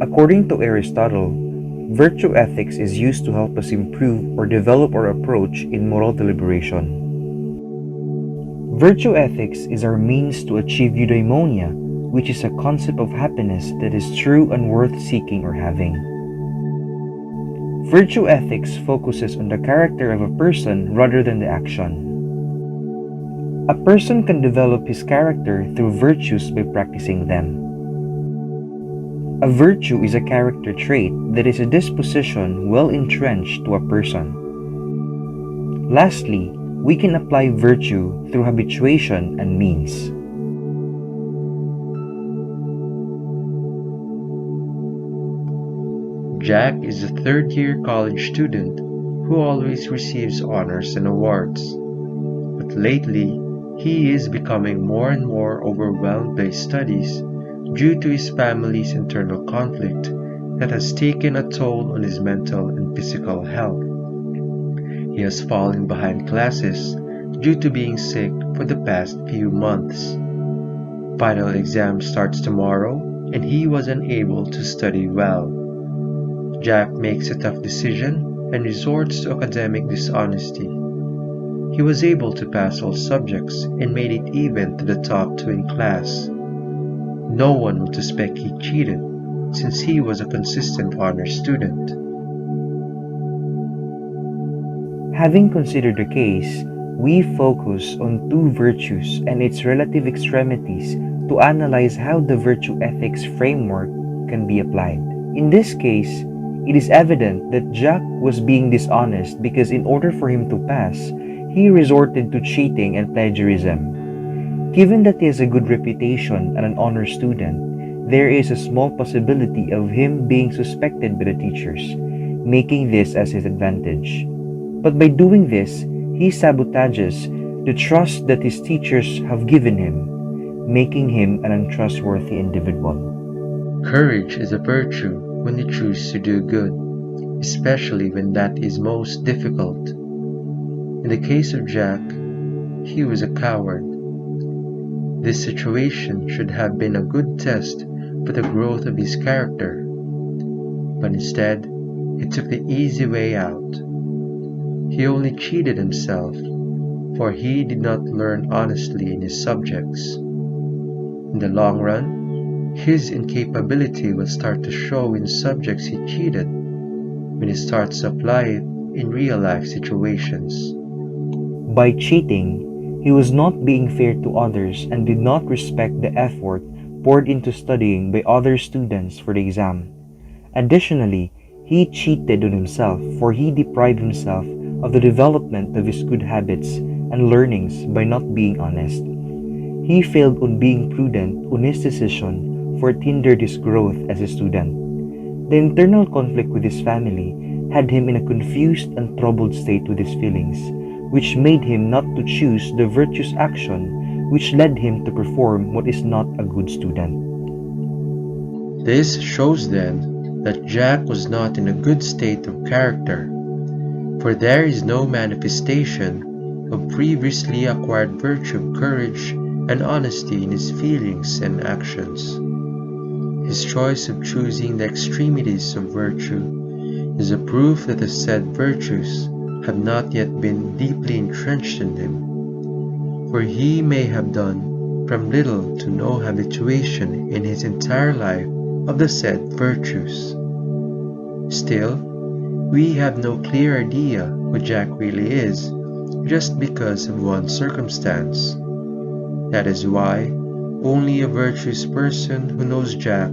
According to Aristotle, virtue ethics is used to help us improve or develop our approach in moral deliberation. Virtue ethics is our means to achieve eudaimonia, which is a concept of happiness that is true and worth seeking or having. Virtue ethics focuses on the character of a person rather than the action. A person can develop his character through virtues by practicing them. A virtue is a character trait that is a disposition well entrenched to a person. Lastly, we can apply virtue through habituation and means. Jack is a third-year college student who always receives honors and awards. But lately, he is becoming more and more overwhelmed by studies due to his family's internal conflict that has taken a toll on his mental and physical health. He has fallen behind classes due to being sick for the past few months. Final exam starts tomorrow and he was unable to study well. Jack makes a tough decision and resorts to academic dishonesty. He was able to pass all subjects and made it even to the top 2 in class. No one would suspect he cheated since he was a consistent honor student. Having considered the case, we focus on two virtues and its relative extremities to analyze how the virtue ethics framework can be applied. In this case, it is evident that Jack was being dishonest because in order for him to pass, he resorted to cheating and plagiarism. Given that he has a good reputation and an honor student, there is a small possibility of him being suspected by the teachers, making this as his advantage. But by doing this, he sabotages the trust that his teachers have given him, making him an untrustworthy individual. Courage is a virtue when you choose to do good, especially when that is most difficult. In the case of Jack, he was a coward. This situation should have been a good test for the growth of his character, but instead, he took the easy way out. He only cheated himself, for he did not learn honestly in his subjects. In the long run, his incapability will start to show in subjects he cheated when he starts to apply it in real-life situations. By cheating, he was not being fair to others and did not respect the effort poured into studying by other students for the exam. Additionally, he cheated on himself, for he deprived himself of the development of his good habits and learnings by not being honest. He failed on being prudent on his decision, for it hindered his growth as a student. The internal conflict with his family had him in a confused and troubled state with his feelings, which made him not to choose the virtuous action which led him to perform what is not a good student. This shows then that Jack was not in a good state of character, for there is no manifestation of previously acquired virtue of courage and honesty in his feelings and actions. His choice of choosing the extremities of virtue is a proof that the said virtues have not yet been deeply entrenched in him, for he may have done from little to no habituation in his entire life of the said virtues. Still, we have no clear idea who Jack really is just because of one circumstance. That is why only a virtuous person who knows Jack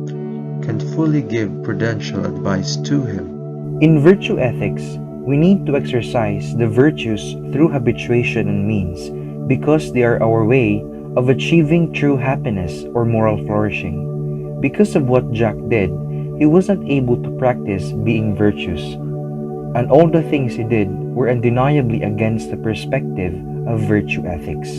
can fully give prudential advice to him. In virtue ethics, we need to exercise the virtues through habituation and means because they are our way of achieving true happiness or moral flourishing. Because of what Jack did, he was not able to practice being virtuous, and all the things he did were undeniably against the perspective of virtue ethics.